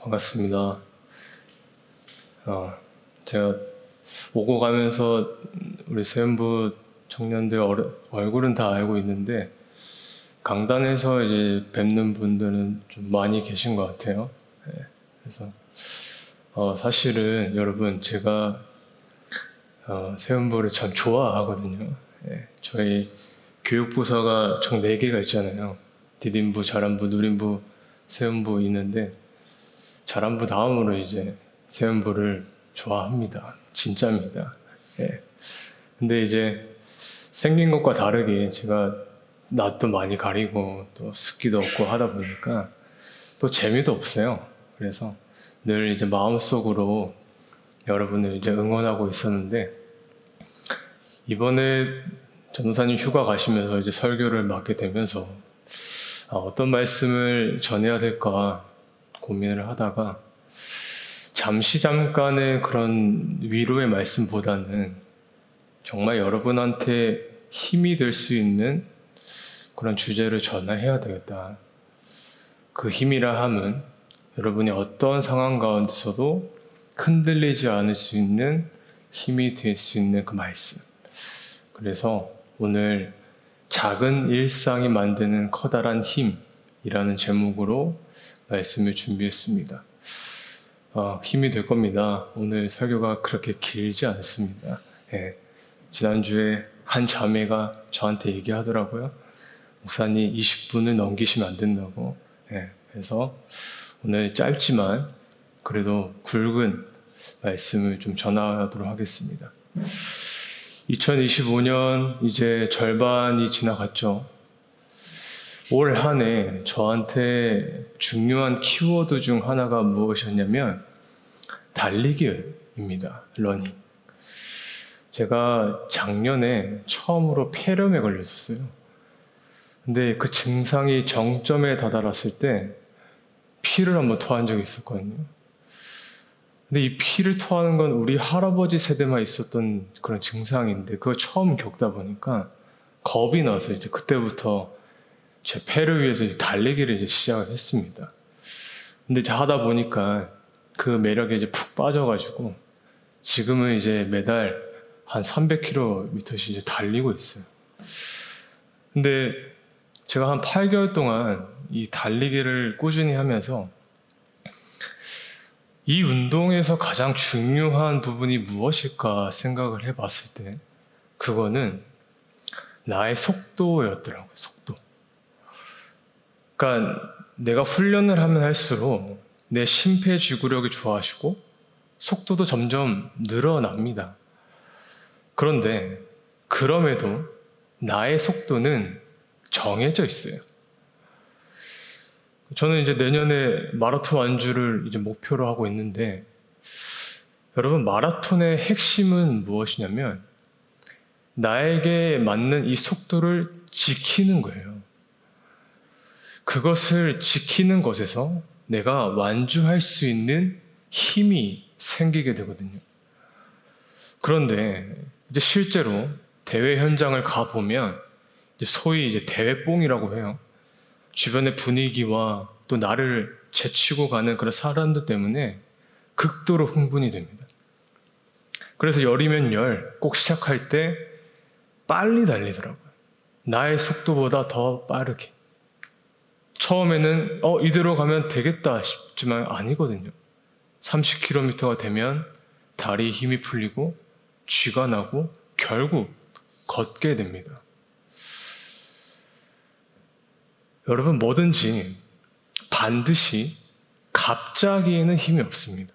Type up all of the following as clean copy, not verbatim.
반갑습니다. 제가 오고 가면서 우리 세연부 청년들 얼굴은 다 알고 있는데 강단에서 이제 뵙는 분들은 좀 많이 계신 것 같아요. 네, 그래서 사실은 여러분 제가 세연부를 참 좋아하거든요. 네, 저희 교육부서가 총 4개가 있잖아요. 디딤부, 자람부, 누림부, 세연부 있는데 자람부 다음으로 이제 세연부를 좋아합니다. 진짜입니다. 예. 근데 이제 생긴 것과 다르게 제가 낯도 많이 가리고 또 습기도 없고 하다 보니까 또 재미도 없어요. 그래서 늘 이제 마음속으로 여러분을 이제 응원하고 있었는데 이번에 전도사님 휴가 가시면서 이제 설교를 맡게 되면서 어떤 말씀을 전해야 될까 고민을 하다가 잠깐의 그런 위로의 말씀보다는 정말 여러분한테 힘이 될 수 있는 그런 주제를 전해야 되겠다. 그 힘이라 함은 여러분이 어떤 상황 가운데서도 흔들리지 않을 수 있는 힘이 될 수 있는 그 말씀. 그래서 오늘 작은 일상이 만드는 커다란 힘이라는 제목으로 말씀을 준비했습니다. 힘이 될 겁니다. 오늘 설교가 그렇게 길지 않습니다. 예, 지난주에 한 자매가 저한테 얘기하더라고요. 목사님 20분을 넘기시면 안 된다고. 예, 그래서 오늘 짧지만 그래도 굵은 말씀을 좀 전하도록 하겠습니다. 2025년 이제 절반이 지나갔죠. 올 한 해 저한테 중요한 키워드 중 하나가 무엇이었냐면 달리기입니다. 러닝. 제가 작년에 처음으로 폐렴에 걸렸었어요. 근데 그 증상이 정점에 다다랐을 때 피를 한번 토한 적이 있었거든요. 근데 이 피를 토하는 건 우리 할아버지 세대만 있었던 그런 증상인데 그걸 처음 겪다 보니까 겁이 나서 이제 그때부터 제 폐를 위해서 이제 달리기를 이제 시작을 했습니다. 근데 이제 하다 보니까 그 매력에 이제 푹 빠져가지고 지금은 이제 매달 한 300km씩 이제 달리고 있어요. 근데 제가 한 8개월 동안 이 달리기를 꾸준히 하면서 이 운동에서 가장 중요한 부분이 무엇일까 생각을 해봤을 때 그거는 나의 속도였더라고요. 속도. 그러니까 내가 훈련을 하면 할수록 내 심폐지구력이 좋아지고 속도도 점점 늘어납니다. 그런데 그럼에도 나의 속도는 정해져 있어요. 저는 이제 내년에 마라톤 완주를 이제 목표로 하고 있는데 여러분 마라톤의 핵심은 무엇이냐면 나에게 맞는 이 속도를 지키는 거예요. 그것을 지키는 것에서 내가 완주할 수 있는 힘이 생기게 되거든요. 그런데 이제 실제로 대회 현장을 가보면 이제 소위 이제 대회뽕이라고 해요. 주변의 분위기와 또 나를 제치고 가는 그런 사람들 때문에 극도로 흥분이 됩니다. 그래서 열이면 열, 꼭 시작할 때 빨리 달리더라고요. 나의 속도보다 더 빠르게. 처음에는 이대로 가면 되겠다 싶지만 아니거든요. 30km가 되면 다리에 힘이 풀리고 쥐가 나고 결국 걷게 됩니다. 여러분 뭐든지 반드시 갑자기에는 힘이 없습니다.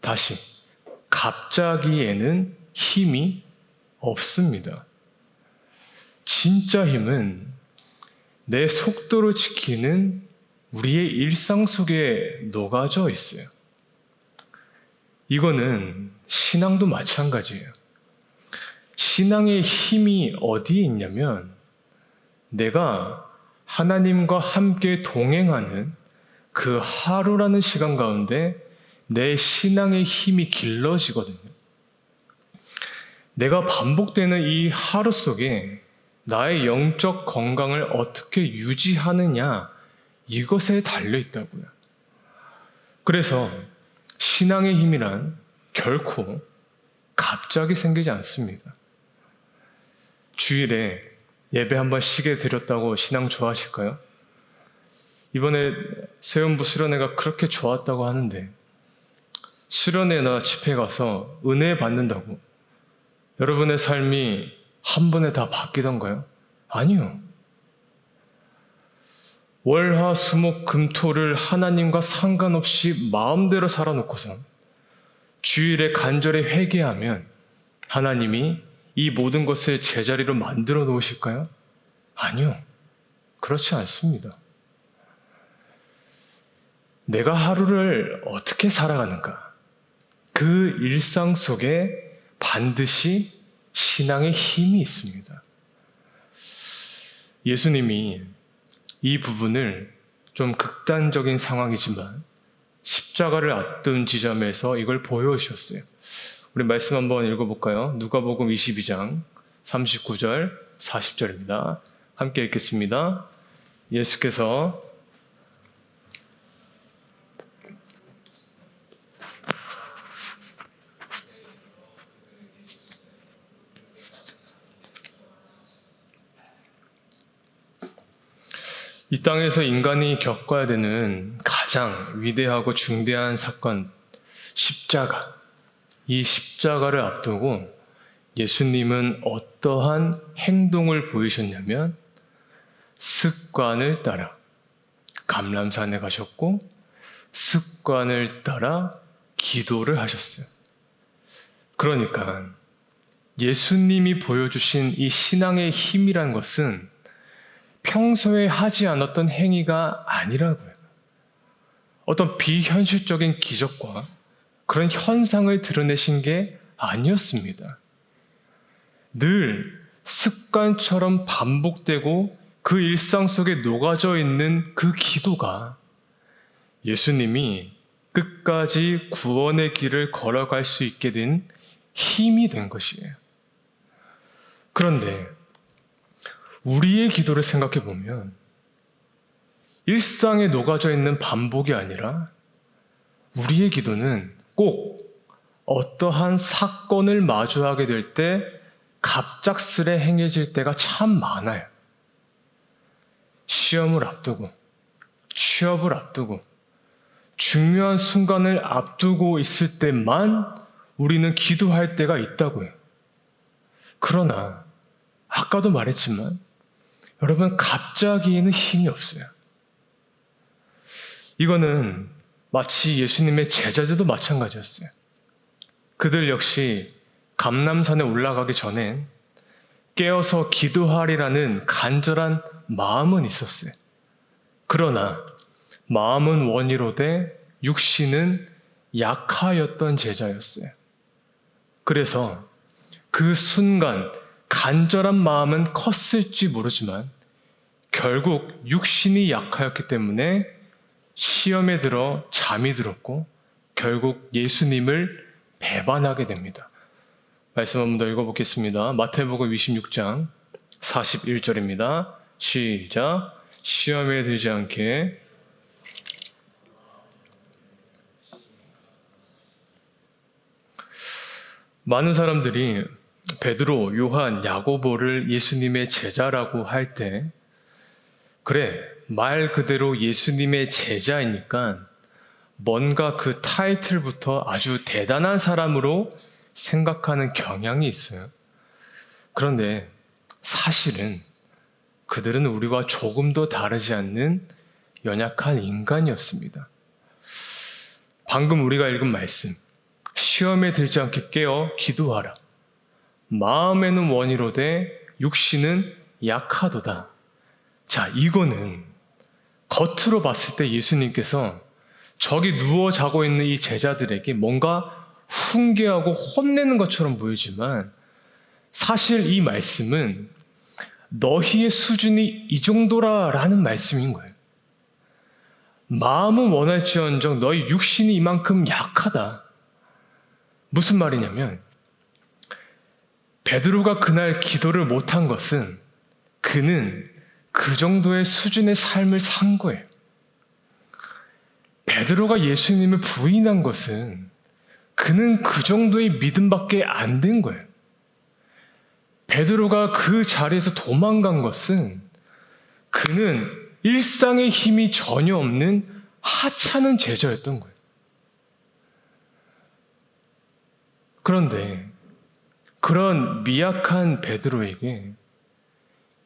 다시 갑자기에는 힘이 없습니다. 진짜 힘은 내 속도를 지키는 우리의 일상 속에 녹아져 있어요. 이거는 신앙도 마찬가지예요. 신앙의 힘이 어디에 있냐면 내가 하나님과 함께 동행하는 그 하루라는 시간 가운데 내 신앙의 힘이 길러지거든요. 내가 반복되는 이 하루 속에 나의 영적 건강을 어떻게 유지하느냐 이것에 달려 있다고요. 그래서 신앙의 힘이란 결코 갑자기 생기지 않습니다. 주일에 예배 한번 쉬게 드렸다고 신앙 좋아하실까요? 이번에 세연부 수련회가 그렇게 좋았다고 하는데 수련회나 집회 가서 은혜 받는다고 여러분의 삶이 한 번에 다 바뀌던가요? 아니요. 월화 수목 금토를 하나님과 상관없이 마음대로 살아놓고선 주일에 간절히 회개하면 하나님이 이 모든 것을 제자리로 만들어 놓으실까요? 아니요. 그렇지 않습니다. 내가 하루를 어떻게 살아가는가? 그 일상 속에 반드시 신앙의 힘이 있습니다. 예수님이 이 부분을 좀 극단적인 상황이지만 십자가를 앞둔 지점에서 이걸 보여주셨어요. 우리 말씀 한번 읽어볼까요? 누가복음 22장 39절 40절입니다. 함께 읽겠습니다. 예수께서 이 땅에서 인간이 겪어야 되는 가장 위대하고 중대한 사건, 십자가. 이 십자가를 앞두고 예수님은 어떠한 행동을 보이셨냐면 습관을 따라 감람산에 가셨고 습관을 따라 기도를 하셨어요. 그러니까 예수님이 보여주신 이 신앙의 힘이란 것은 평소에 하지 않았던 행위가 아니라고요. 어떤 비현실적인 기적과 그런 현상을 드러내신 게 아니었습니다. 늘 습관처럼 반복되고 그 일상 속에 녹아져 있는 그 기도가 예수님이 끝까지 구원의 길을 걸어갈 수 있게 된 힘이 된 것이에요. 그런데 우리의 기도를 생각해 보면 일상에 녹아져 있는 반복이 아니라 우리의 기도는 꼭 어떠한 사건을 마주하게 될 때 갑작스레 행해질 때가 참 많아요. 시험을 앞두고, 취업을 앞두고, 중요한 순간을 앞두고 있을 때만 우리는 기도할 때가 있다고요. 그러나 아까도 말했지만 여러분 갑자기에는 힘이 없어요. 이거는 마치 예수님의 제자들도 마찬가지였어요. 그들 역시 감람산에 올라가기 전에 깨어서 기도하리라는 간절한 마음은 있었어요. 그러나 마음은 원이로되 육신은 약하였던 제자였어요. 그래서 그 순간 간절한 마음은 컸을지 모르지만 결국 육신이 약하였기 때문에 시험에 들어 잠이 들었고 결국 예수님을 배반하게 됩니다. 말씀 한 번 더 읽어보겠습니다. 마태복음 26장 41절입니다. 시작. 시험에 들지 않게 많은 사람들이 베드로, 요한, 야고보를 예수님의 제자라고 할 때 그래, 말 그대로 예수님의 제자이니까 뭔가 그 타이틀부터 아주 대단한 사람으로 생각하는 경향이 있어요. 그런데 사실은 그들은 우리와 조금도 다르지 않는 연약한 인간이었습니다. 방금 우리가 읽은 말씀, 시험에 들지 않게 깨어 기도하라. 마음에는 원이로되 육신은 약하도다. 자, 이거는 겉으로 봤을 때 예수님께서 저기 누워 자고 있는 이 제자들에게 뭔가 훈계하고 혼내는 것처럼 보이지만 사실 이 말씀은 너희의 수준이 이 정도라라는 말씀인 거예요. 마음은 원할지언정 너희 육신이 이만큼 약하다. 무슨 말이냐면 베드로가 그날 기도를 못한 것은 그는 그 정도의 수준의 삶을 산 거예요. 베드로가 예수님을 부인한 것은 그는 그 정도의 믿음밖에 안 된 거예요. 베드로가 그 자리에서 도망간 것은 그는 일상의 힘이 전혀 없는 하찮은 제자였던 거예요. 그런데 그런 미약한 베드로에게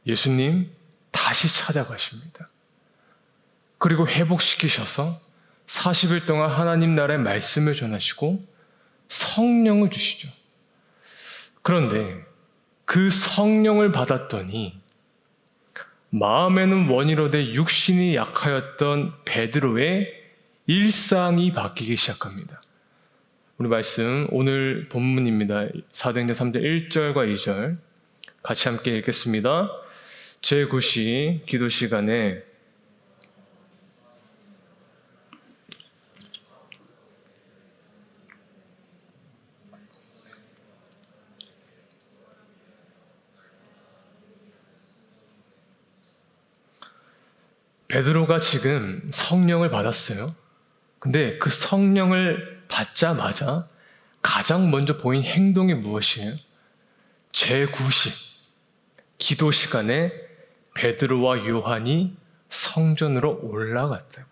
예수님 다시 찾아가십니다. 그리고 회복시키셔서 40일 동안 하나님 나라의 말씀을 전하시고 성령을 주시죠. 그런데 그 성령을 받았더니 마음에는 원이로되 육신이 약하였던 베드로의 일상이 바뀌기 시작합니다. 우리 말씀 오늘 본문입니다. 사도행전 3장 1절과 2절 같이 함께 읽겠습니다. 제9시 기도 시간에 베드로가 지금 성령을 받았어요. 근데 그 성령을 받자마자 가장 먼저 보인 행동이 무엇이에요? 제9시 기도 시간에 베드로와 요한이 성전으로 올라갔다고.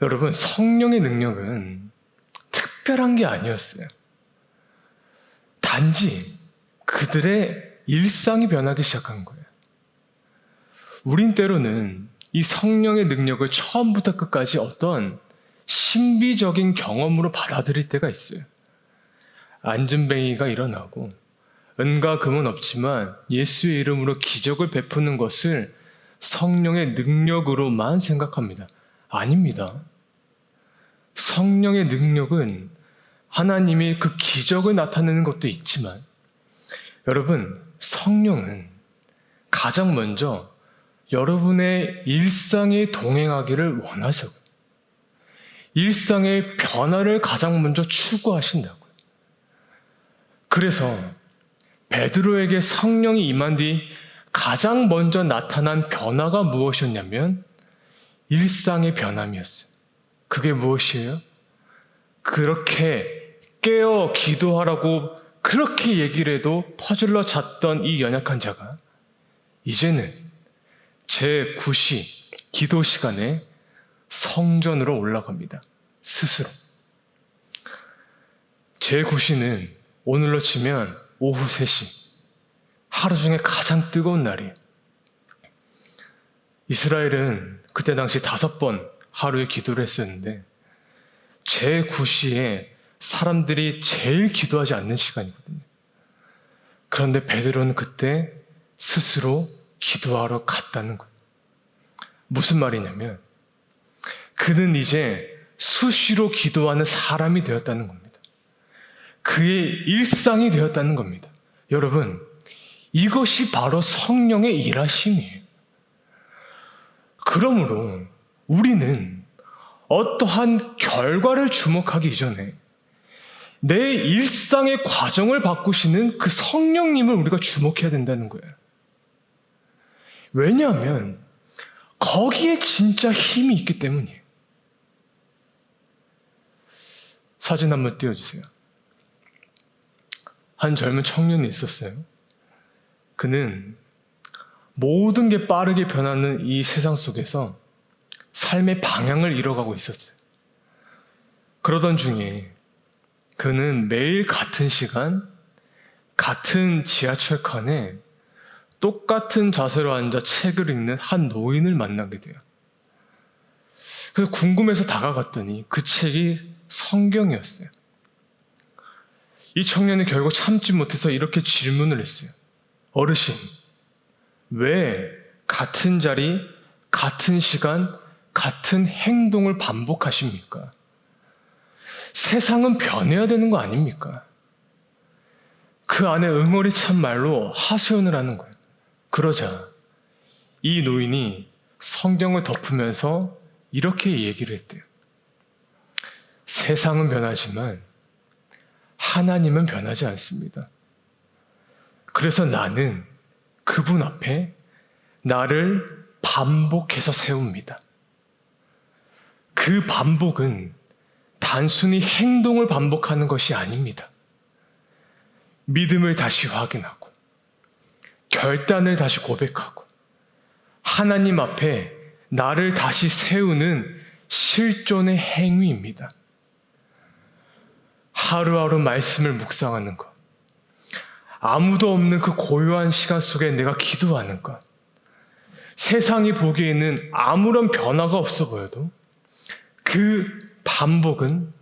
여러분, 성령의 능력은 특별한 게 아니었어요. 단지 그들의 일상이 변하기 시작한 거예요. 우린 때로는 이 성령의 능력을 처음부터 끝까지 어떤 신비적인 경험으로 받아들일 때가 있어요. 안진뱅이가 일어나고 은과 금은 없지만 예수의 이름으로 기적을 베푸는 것을 성령의 능력으로만 생각합니다. 아닙니다. 성령의 능력은 하나님이 그 기적을 나타내는 것도 있지만 여러분, 성령은 가장 먼저 여러분의 일상에 동행하기를 원하셔요. 일상의 변화를 가장 먼저 추구하신다고요. 그래서 베드로에게 성령이 임한 뒤 가장 먼저 나타난 변화가 무엇이었냐면 일상의 변함이었어요. 그게 무엇이에요? 그렇게 깨어 기도하라고 그렇게 얘기를 해도 퍼질러 잤던 이 연약한 자가 이제는 제9시 기도 시간에 성전으로 올라갑니다. 스스로. 제9시는 오늘로 치면 오후 3시. 하루 중에 가장 뜨거운 날이에요. 이스라엘은 그때 당시 5번 하루에 기도를 했었는데 제9시에 사람들이 제일 기도하지 않는 시간이거든요. 그런데 베드로는 그때 스스로 기도하러 갔다는 거예요. 무슨 말이냐면 그는 이제 수시로 기도하는 사람이 되었다는 겁니다. 그의 일상이 되었다는 겁니다. 여러분, 이것이 바로 성령의 일하심이에요. 그러므로 우리는 어떠한 결과를 주목하기 이전에 내 일상의 과정을 바꾸시는 그 성령님을 우리가 주목해야 된다는 거예요. 왜냐하면 거기에 진짜 힘이 있기 때문이에요. 사진 한번 띄워주세요. 한 젊은 청년이 있었어요. 그는 모든 게 빠르게 변하는 이 세상 속에서 삶의 방향을 잃어가고 있었어요. 그러던 중에 그는 매일 같은 시간, 같은 지하철 칸에 똑같은 자세로 앉아 책을 읽는 한 노인을 만나게 돼요. 그래서 궁금해서 다가갔더니 그 책이 성경이었어요. 이 청년이 결국 참지 못해서 이렇게 질문을 했어요. 어르신, 왜 같은 자리, 같은 시간, 같은 행동을 반복하십니까? 세상은 변해야 되는 거 아닙니까? 그 안에 응어리 찬 말로 하소연을 하는 거예요. 그러자 이 노인이 성경을 덮으면서 이렇게 얘기를 했대요. 세상은 변하지만 하나님은 변하지 않습니다. 그래서 나는 그분 앞에 나를 반복해서 세웁니다. 그 반복은 단순히 행동을 반복하는 것이 아닙니다. 믿음을 다시 확인하고, 결단을 다시 고백하고, 하나님 앞에 나를 다시 세우는 실존의 행위입니다. 하루하루 말씀을 묵상하는 것, 아무도 없는 그 고요한 시간 속에 내가 기도하는 것, 세상이 보기에는 아무런 변화가 없어 보여도 그 반복은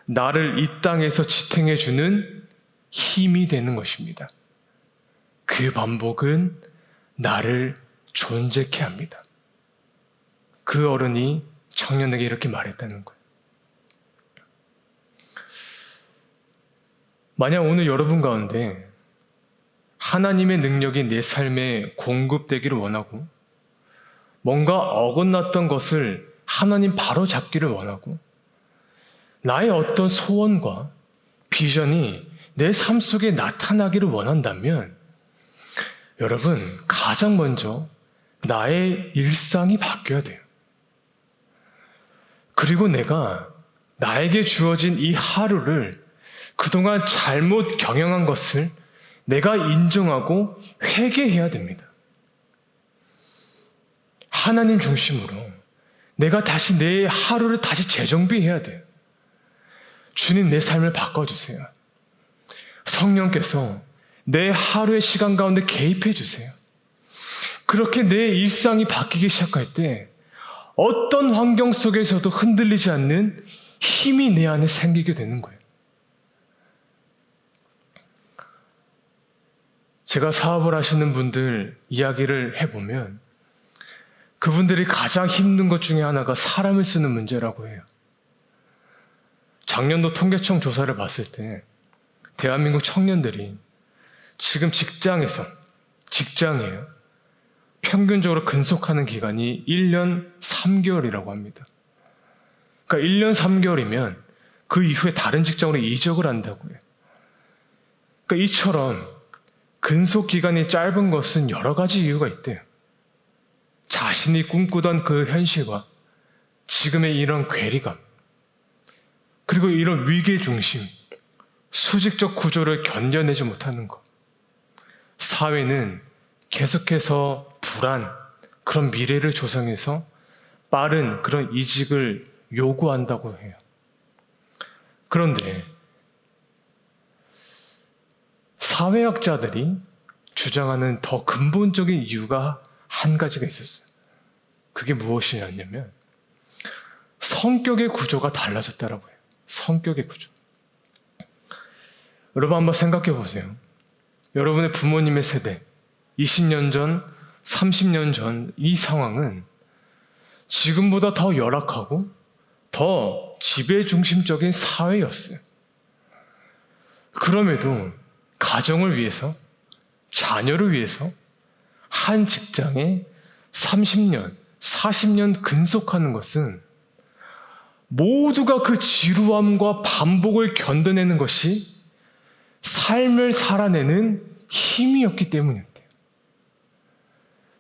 나를 이 땅에서 지탱해주는 힘이 되는 것입니다. 그 반복은 나를 존재케 합니다. 그 어른이 청년에게 이렇게 말했다는 거예요. 만약 오늘 여러분 가운데 하나님의 능력이 내 삶에 공급되기를 원하고, 뭔가 어긋났던 것을 하나님 바로 잡기를 원하고, 나의 어떤 소원과 비전이 내 삶 속에 나타나기를 원한다면, 여러분, 가장 먼저 나의 일상이 바뀌어야 돼요. 그리고 내가 나에게 주어진 이 하루를 그동안 잘못 경영한 것을 내가 인정하고 회개해야 됩니다. 하나님 중심으로 내가 다시 내 하루를 다시 재정비해야 돼요. 주님, 내 삶을 바꿔주세요. 성령께서 내 하루의 시간 가운데 개입해 주세요. 그렇게 내 일상이 바뀌기 시작할 때 어떤 환경 속에서도 흔들리지 않는 힘이 내 안에 생기게 되는 거예요. 제가 사업을 하시는 분들 이야기를 해보면 그분들이 가장 힘든 것 중에 하나가 사람을 쓰는 문제라고 해요. 작년도 통계청 조사를 봤을 때 대한민국 청년들이 지금 직장이에요. 평균적으로 근속하는 기간이 1년 3개월이라고 합니다. 그러니까 1년 3개월이면 그 이후에 다른 직장으로 이적을 한다고 해요. 그러니까 이처럼 근속 기간이 짧은 것은 여러 가지 이유가 있대요. 자신이 꿈꾸던 그 현실과 지금의 이런 괴리감, 그리고 이런 위계 중심, 수직적 구조를 견뎌내지 못하는 것. 사회는 계속해서 불안, 그런 미래를 조성해서 빠른 그런 이직을 요구한다고 해요. 그런데 사회학자들이 주장하는 더 근본적인 이유가 한 가지가 있었어요. 그게 무엇이냐면 성격의 구조가 달라졌다라고 해요. 성격의 구조. 여러분 한번 생각해 보세요. 여러분의 부모님의 세대, 20년 전, 30년 전 이 상황은 지금보다 더 열악하고 더 지배중심적인 사회였어요. 그럼에도 가정을 위해서, 자녀를 위해서 한 직장에 30년, 40년 근속하는 것은 모두가 그 지루함과 반복을 견뎌내는 것이 삶을 살아내는 힘이었기 때문이었대요.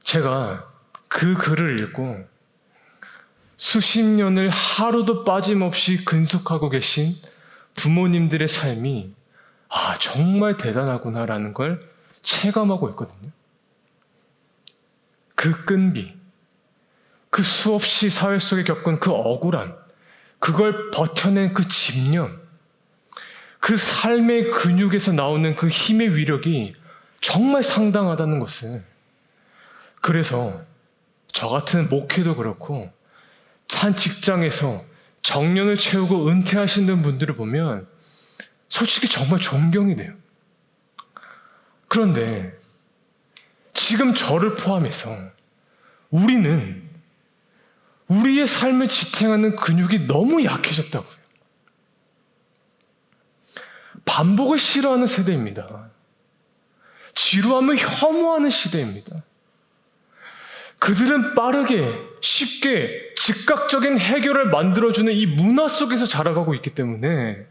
제가 그 글을 읽고 수십 년을 하루도 빠짐없이 근속하고 계신 부모님들의 삶이 정말 대단하구나라는 걸 체감하고 있거든요. 그 끈기, 그 수없이 사회 속에 겪은 그 억울함, 그걸 버텨낸 그 집념, 그 삶의 근육에서 나오는 그 힘의 위력이 정말 상당하다는 것을, 그래서 저 같은 목회도 그렇고 한 직장에서 정년을 채우고 은퇴하시는 분들을 보면 솔직히 정말 존경이 돼요. 그런데 지금 저를 포함해서 우리는 우리의 삶을 지탱하는 근육이 너무 약해졌다고요. 반복을 싫어하는 세대입니다. 지루함을 혐오하는 시대입니다. 그들은 빠르게, 쉽게, 즉각적인 해결을 만들어주는 이 문화 속에서 자라가고 있기 때문에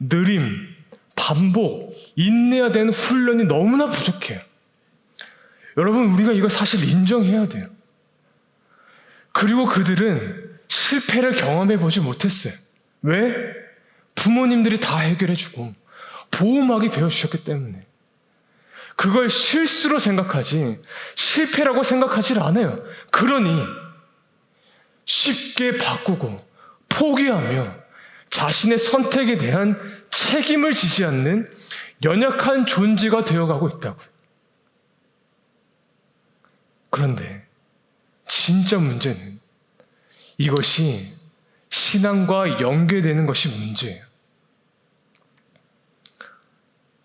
느림, 반복, 인내해야 되는 훈련이 너무나 부족해요. 여러분, 우리가 이거 사실 인정해야 돼요. 그리고 그들은 실패를 경험해 보지 못했어요. 왜? 부모님들이 다 해결해주고 보호막이 되어주셨기 때문에. 그걸 실수로 생각하지 실패라고 생각하지 않아요. 그러니 쉽게 바꾸고 포기하며 자신의 선택에 대한 책임을 지지 않는 연약한 존재가 되어가고 있다고요. 그런데 진짜 문제는 이것이 신앙과 연계되는 것이 문제예요.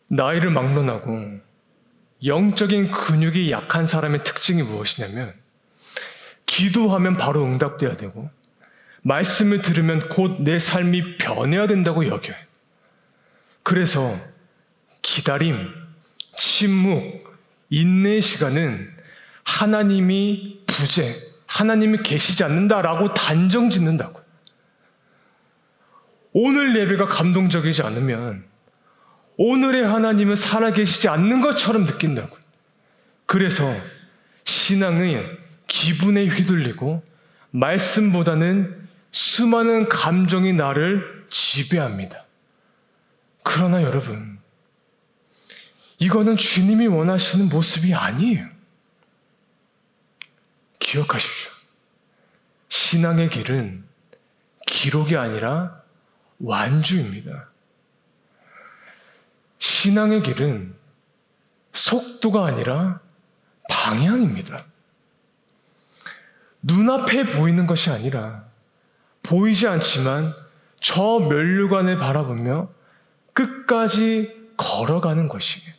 나이를 막론하고 영적인 근육이 약한 사람의 특징이 무엇이냐면 기도하면 바로 응답돼야 되고 말씀을 들으면 곧 내 삶이 변해야 된다고 여겨요. 그래서 기다림, 침묵, 인내의 시간은 하나님이 부재, 하나님이 계시지 않는다라고 단정 짓는다고요. 오늘 예배가 감동적이지 않으면 오늘의 하나님은 살아계시지 않는 것처럼 느낀다고요. 그래서 신앙은 기분에 휘둘리고 말씀보다는 수많은 감정이 나를 지배합니다. 그러나 여러분, 이거는 주님이 원하시는 모습이 아니에요. 기억하십시오. 신앙의 길은 기록이 아니라 완주입니다. 신앙의 길은 속도가 아니라 방향입니다. 눈앞에 보이는 것이 아니라 보이지 않지만 저 면류관을 바라보며 끝까지 걸어가는 것이에요.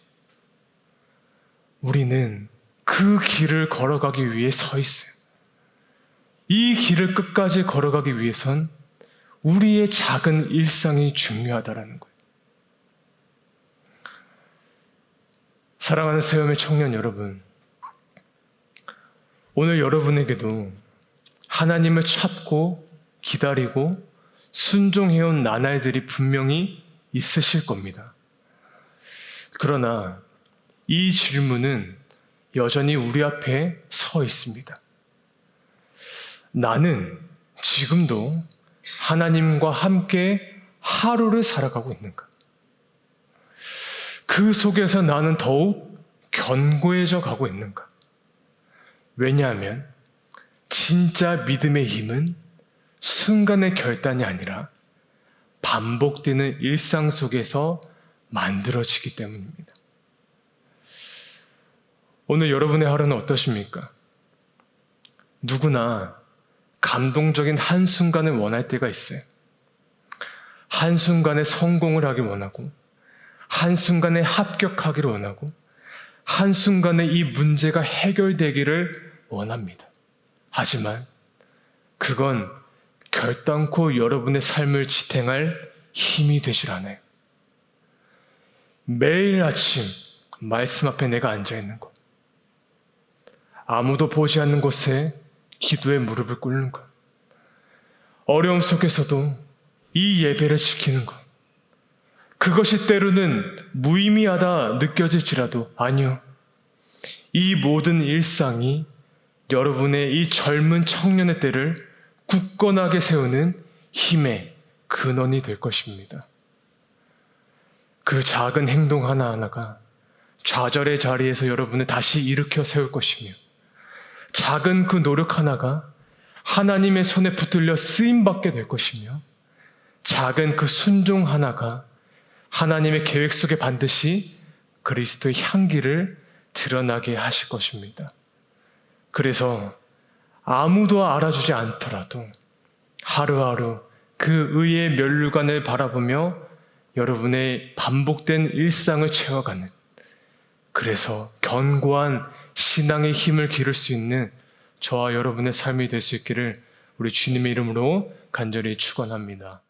우리는 그 길을 걸어가기 위해 서 있어요. 이 길을 끝까지 걸어가기 위해선 우리의 작은 일상이 중요하다는 거예요. 사랑하는 새염의 청년 여러분, 오늘 여러분에게도 하나님을 찾고 기다리고 순종해온 나날들이 분명히 있으실 겁니다. 그러나 이 질문은 여전히 우리 앞에 서 있습니다. 나는 지금도 하나님과 함께 하루를 살아가고 있는가? 그 속에서 나는 더욱 견고해져 가고 있는가? 왜냐하면 진짜 믿음의 힘은 순간의 결단이 아니라 반복되는 일상 속에서 만들어지기 때문입니다. 오늘 여러분의 하루는 어떠십니까? 누구나 감동적인 한순간을 원할 때가 있어요. 한순간에 성공을 하길 원하고, 한순간에 합격하기를 원하고, 한순간에 이 문제가 해결되기를 원합니다. 하지만 그건 결단코 여러분의 삶을 지탱할 힘이 되질 않아요. 매일 아침 말씀 앞에 내가 앉아있는 것, 아무도 보지 않는 곳에 기도에 무릎을 꿇는 것, 어려움 속에서도 이 예배를 지키는 것, 그것이 때로는 무의미하다 느껴질지라도 아니요. 이 모든 일상이 여러분의 이 젊은 청년의 때를 굳건하게 세우는 힘의 근원이 될 것입니다. 그 작은 행동 하나하나가 좌절의 자리에서 여러분을 다시 일으켜 세울 것이며, 작은 그 노력 하나가 하나님의 손에 붙들려 쓰임받게 될 것이며, 작은 그 순종 하나가 하나님의 계획 속에 반드시 그리스도의 향기를 드러나게 하실 것입니다. 그래서 아무도 알아주지 않더라도 하루하루 그 의의 면류관을 바라보며 여러분의 반복된 일상을 채워가는, 그래서 견고한 신앙의 힘을 기를 수 있는 저와 여러분의 삶이 될 수 있기를 우리 주님의 이름으로 간절히 축원합니다.